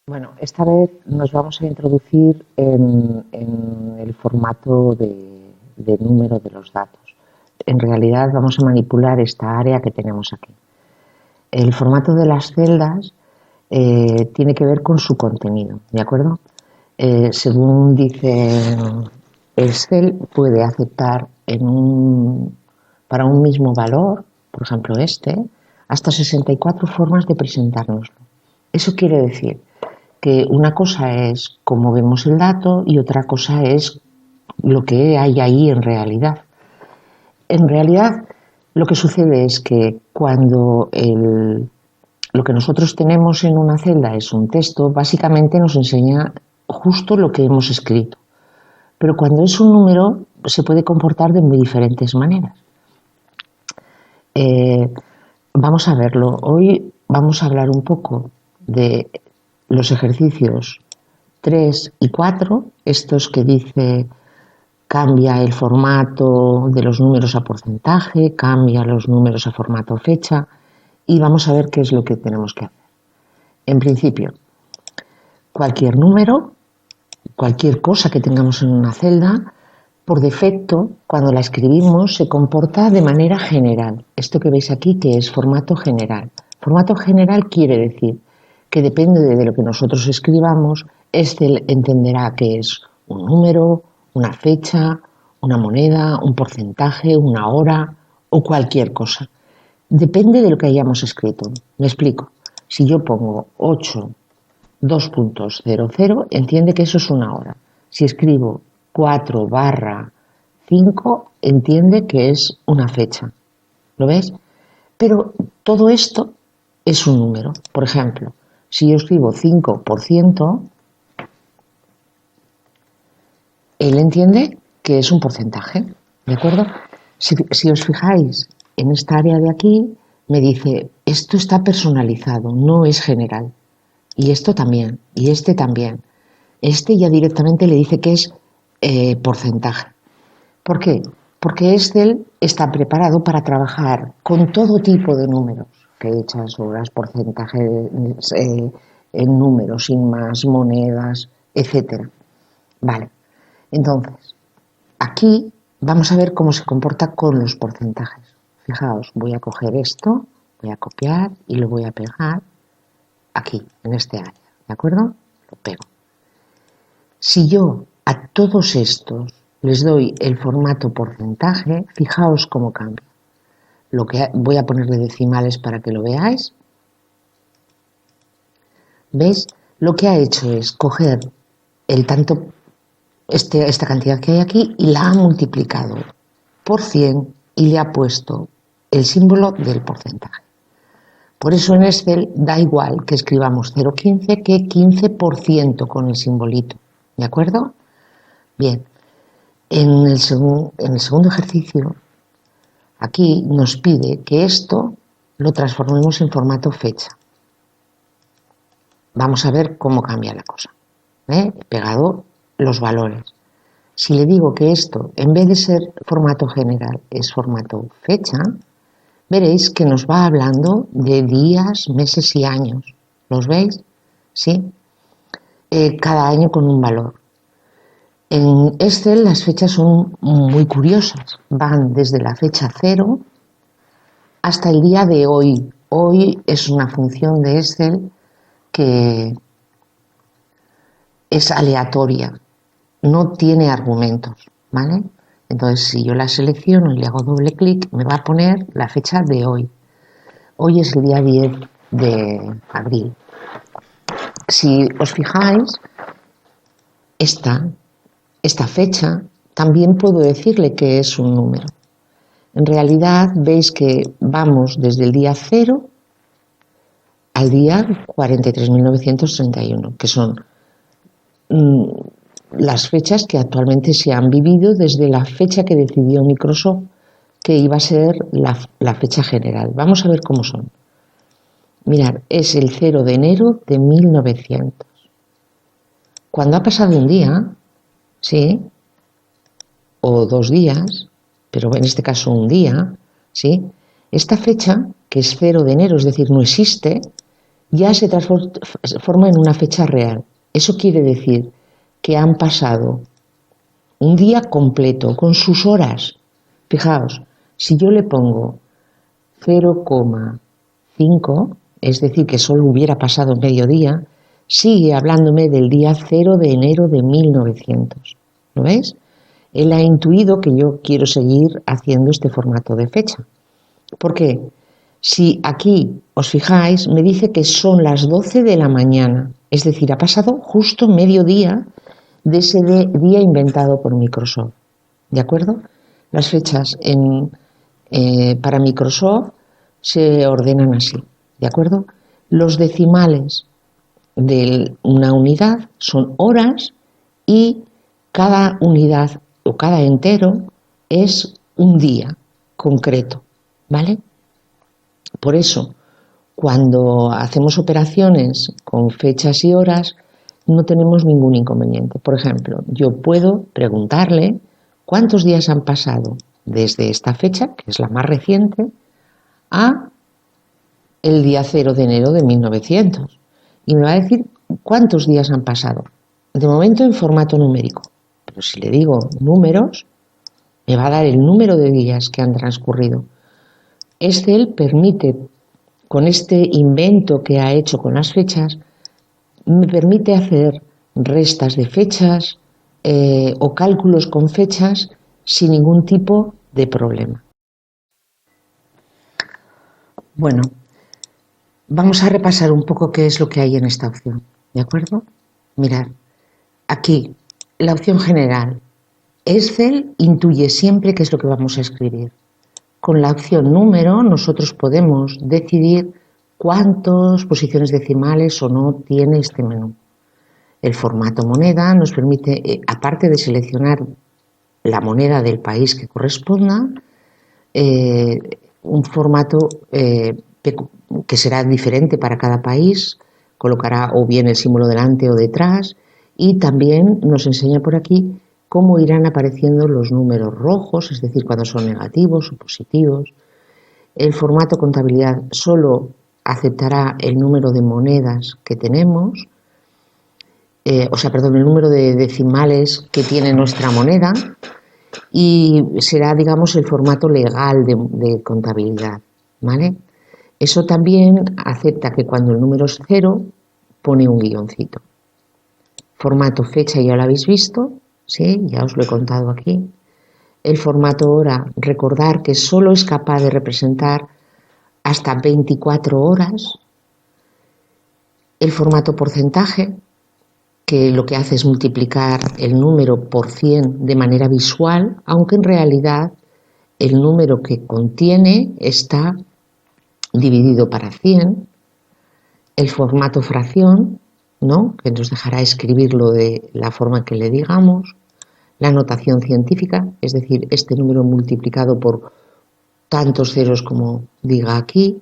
Bueno, esta vez nos vamos a introducir en el formato de número de los datos. En realidad vamos a manipular esta área que tenemos aquí. El formato de las celdas tiene que ver con su contenido, ¿de acuerdo? Según dice Excel, puede aceptar para un mismo valor, por ejemplo hasta 64 formas de presentárnoslo. Eso quiere decir que una cosa es cómo vemos el dato y otra cosa es lo que hay ahí en realidad. En realidad, lo que sucede es que cuando lo que nosotros tenemos en una celda es un texto, básicamente nos enseña justo lo que hemos escrito. Pero cuando es un número, se puede comportar de muy diferentes maneras. Vamos a verlo. Hoy vamos a hablar un poco de los ejercicios 3 y 4, estos que dice cambia el formato de los números a porcentaje, cambia los números a formato fecha, y vamos a ver qué es lo que tenemos que hacer. En principio, cualquier número, cualquier cosa que tengamos en una celda, por defecto, cuando la escribimos, se comporta de manera general. Esto que veis aquí, que es formato general. Formato general quiere decir que depende de lo que nosotros escribamos, Excel entenderá que es un número, una fecha, una moneda, un porcentaje, una hora o cualquier cosa. Depende de lo que hayamos escrito. Me explico. Si yo pongo 8, 2.00, entiende que eso es una hora. Si escribo 4/5, entiende que es una fecha. ¿Lo ves? Pero todo esto es un número. Por ejemplo, si yo escribo 5%, él entiende que es un porcentaje. ¿De acuerdo? Si os fijáis en esta área de aquí, me dice, esto está personalizado, no es general. Y esto también, y este también. Este ya directamente le dice que es porcentaje. ¿Por qué? Porque Excel está preparado para trabajar con todo tipo de números, fechas, horas, porcentajes, en números, sin más, monedas, etcétera. Vale. Entonces, aquí vamos a ver cómo se comporta con los porcentajes. Fijaos, voy a coger esto, voy a copiar y lo voy a pegar aquí, en este área. ¿De acuerdo? Lo pego. Si yo a todos estos les doy el formato porcentaje, fijaos cómo cambia. Voy a ponerle decimales para que lo veáis. ¿Veis? Lo que ha hecho es coger esta cantidad que hay aquí y la ha multiplicado por 100 y le ha puesto el símbolo del porcentaje. Por eso en Excel da igual que escribamos 0,15 que 15% con el simbolito. ¿De acuerdo? Bien. En el segundo ejercicio, aquí nos pide que esto lo transformemos en formato fecha. Vamos a ver cómo cambia la cosa. He pegado los valores. Si le digo que esto, en vez de ser formato general, es formato fecha, veréis que nos va hablando de días, meses y años. ¿Los veis? ¿Sí? Cada año con un valor. En Excel las fechas son muy curiosas. Van desde la fecha 0 hasta el día de hoy. Hoy es una función de Excel que es aleatoria, no tiene argumentos, ¿vale? Entonces, si yo la selecciono y le hago doble clic, me va a poner la fecha de hoy. Hoy es el día 10 de abril. Si os fijáis, esta fecha también puedo decirle que es un número. En realidad veis que vamos desde el día 0 al día 43.931, que son las fechas que actualmente se han vivido desde la fecha que decidió Microsoft que iba a ser la fecha general. Vamos a ver cómo son. Mirad, es el 0 de enero de 1900. Cuando ha pasado un día, ¿sí? O 2 días, pero en este caso un día, ¿sí? Esta fecha, que es 0 de enero, es decir, no existe, ya se transforma en una fecha real. Eso quiere decir que han pasado un día completo con sus horas. Fijaos, si yo le pongo 0,5, es decir, que solo hubiera pasado mediodía, sigue hablándome del día 0 de enero de 1900. ¿Lo ves? Él ha intuido que yo quiero seguir haciendo este formato de fecha. ¿Por qué? Si aquí os fijáis, me dice que son las 12 de la mañana, es decir, ha pasado justo mediodía de ese día inventado por Microsoft. ¿De acuerdo? Las fechas para Microsoft se ordenan así. ¿De acuerdo? Los decimales de una unidad son horas y cada unidad o cada entero es un día concreto. ¿Vale? Por eso, cuando hacemos operaciones con fechas y horas, no tenemos ningún inconveniente. Por ejemplo, yo puedo preguntarle cuántos días han pasado desde esta fecha, que es la más reciente, a el día 0 de enero de 1900. Y me va a decir cuántos días han pasado. De momento en formato numérico. Pero si le digo números, me va a dar el número de días que han transcurrido. Excel permite, con este invento que ha hecho con las fechas, me permite hacer restas de fechas o cálculos con fechas sin ningún tipo de problema. Bueno, vamos a repasar un poco qué es lo que hay en esta opción, ¿de acuerdo? Mirad, aquí, la opción general. Excel intuye siempre qué es lo que vamos a escribir. Con la opción número nosotros podemos decidir cuántas posiciones decimales o no tiene este menú. El formato moneda nos permite, aparte de seleccionar la moneda del país que corresponda, un formato que será diferente para cada país, colocará o bien el símbolo delante o detrás, y también nos enseña por aquí cómo irán apareciendo los números rojos, es decir, cuando son negativos o positivos. El formato contabilidad solo aceptará el número de monedas que tenemos, el número de decimales que tiene nuestra moneda, y será, digamos, el formato legal de contabilidad, ¿vale? Eso también acepta que cuando el número es 0, pone un guioncito. Formato fecha ya lo habéis visto, ¿sí? Ya os lo he contado aquí. El formato hora, recordar que solo es capaz de representar hasta 24 horas. El formato porcentaje, que lo que hace es multiplicar el número por 100 de manera visual, aunque en realidad el número que contiene está dividido para 100. El formato fracción, ¿no?, que nos dejará escribirlo de la forma que le digamos. La notación científica, es decir, este número multiplicado por tantos ceros como diga aquí.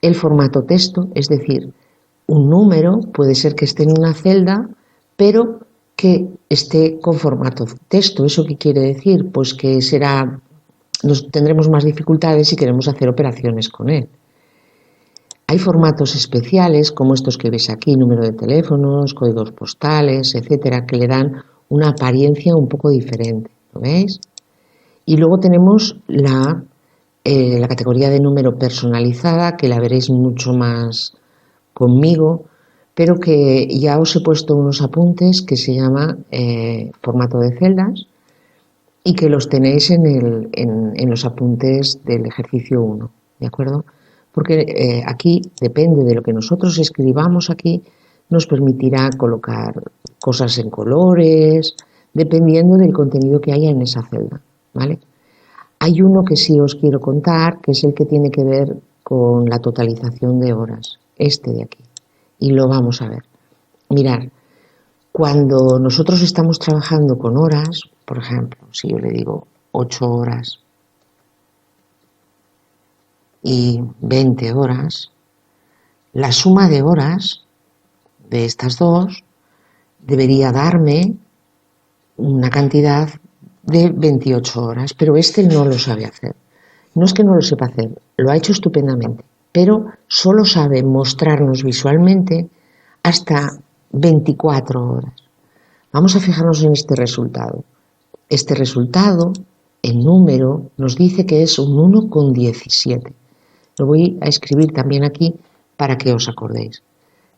El formato texto, es decir, un número puede ser que esté en una celda, pero que esté con formato texto. ¿Eso qué quiere decir? Pues que tendremos más dificultades si queremos hacer operaciones con él. Hay formatos especiales, como estos que veis aquí, número de teléfonos, códigos postales, etcétera, que le dan una apariencia un poco diferente. ¿Lo veis? Y luego tenemos la categoría de número personalizada, que la veréis mucho más conmigo, pero que ya os he puesto unos apuntes que se llama formato de celdas y que los tenéis en los apuntes del ejercicio 1, ¿de acuerdo? Porque aquí depende de lo que nosotros escribamos aquí, nos permitirá colocar cosas en colores, dependiendo del contenido que haya en esa celda, ¿vale? Hay uno que sí os quiero contar, que es el que tiene que ver con la totalización de horas, este de aquí, y lo vamos a ver. Mirad, cuando nosotros estamos trabajando con horas, por ejemplo, si yo le digo 8 horas y 20 horas, la suma de horas de estas dos debería darme una cantidad de 28 horas, pero este no lo sabe hacer. No es que no lo sepa hacer, lo ha hecho estupendamente, pero solo sabe mostrarnos visualmente hasta 24 horas. Vamos a fijarnos en este resultado. Este resultado, en número, nos dice que es un 1,17. Lo voy a escribir también aquí para que os acordéis.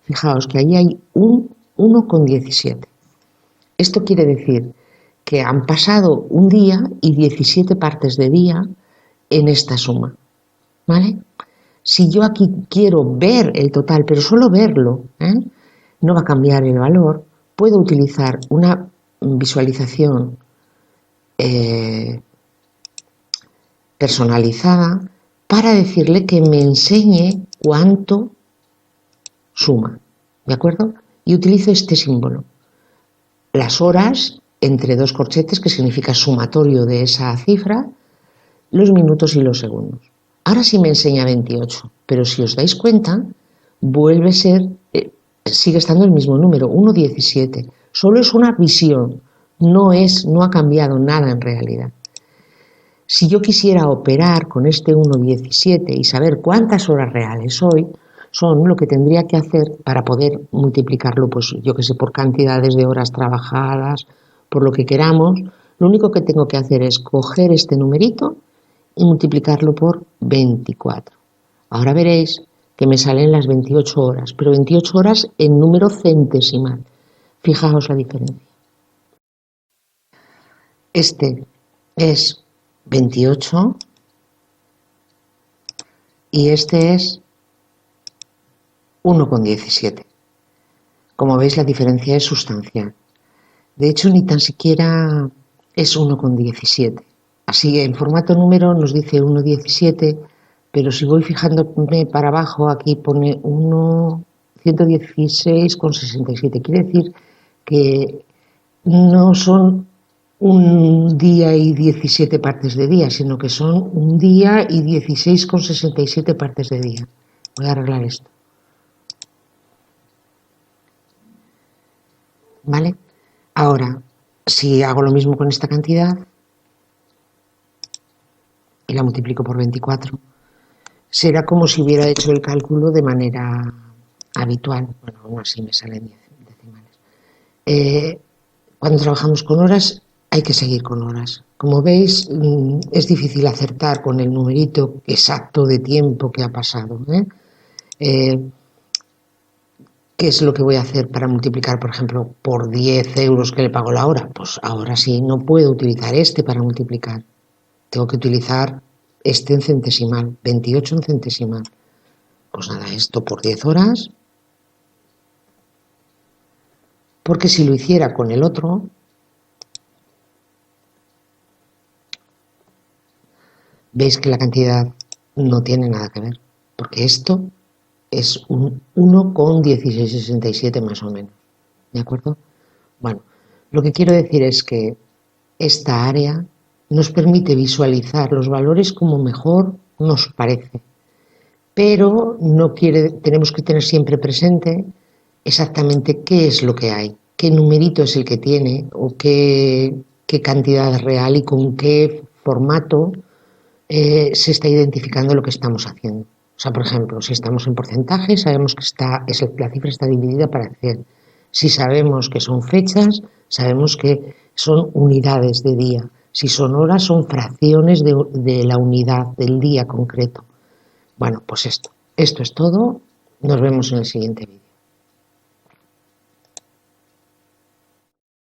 Fijaos que ahí hay un 1,17. Esto quiere decir que han pasado un día y 17 partes de día en esta suma, ¿vale? Si yo aquí quiero ver el total, pero solo verlo, no va a cambiar el valor, puedo utilizar una visualización personalizada para decirle que me enseñe cuánto suma, ¿de acuerdo? Y utilizo este símbolo. Las horas entre dos corchetes, que significa sumatorio de esa cifra, los minutos y los segundos. Ahora sí me enseña 28, pero si os dais cuenta, vuelve a ser, sigue estando el mismo número, 1,17. Solo es una visión, no ha cambiado nada en realidad. Si yo quisiera operar con este 1,17 y saber cuántas horas reales son lo que tendría que hacer para poder multiplicarlo, pues yo que sé, por cantidades de horas trabajadas, por lo que queramos. Lo único que tengo que hacer es coger este numerito y multiplicarlo por 24. Ahora veréis que me salen las 28 horas, pero 28 horas en número centesimal. Fijaos la diferencia. Este es 28 y este es 1,17. Como veis, la diferencia es sustancial. De hecho, ni tan siquiera es 1,17. Así, en formato número nos dice 1,17, pero si voy fijándome para abajo, aquí pone 116,67. Quiere decir que no son un día y 17 partes de día, sino que son un día y 16,67 partes de día. Voy a arreglar esto. ¿Vale? Ahora, si hago lo mismo con esta cantidad y la multiplico por 24, será como si hubiera hecho el cálculo de manera habitual. Bueno, aún así me salen decimales. Cuando trabajamos con horas hay que seguir con horas. Como veis, es difícil acertar con el numerito exacto de tiempo que ha pasado. ¿Qué es lo que voy a hacer para multiplicar, por ejemplo, por 10 euros que le pago la hora? Pues ahora sí, no puedo utilizar este para multiplicar. Tengo que utilizar este en centesimal, 28 en centesimal. Pues nada, esto por 10 horas. Porque si lo hiciera con el otro, veis que la cantidad no tiene nada que ver. Porque esto es un 1,1667 más o menos. ¿De acuerdo? Bueno, lo que quiero decir es que esta área nos permite visualizar los valores como mejor nos parece, pero tenemos que tener siempre presente exactamente qué es lo que hay, qué numerito es el que tiene o qué cantidad real y con qué formato se está identificando lo que estamos haciendo. O sea, por ejemplo, si estamos en porcentaje, sabemos que la cifra está dividida para 100. Si sabemos que son fechas, sabemos que son unidades de día. Si son horas, son fracciones de la unidad del día concreto. Bueno, pues esto es todo. Nos vemos en el siguiente vídeo.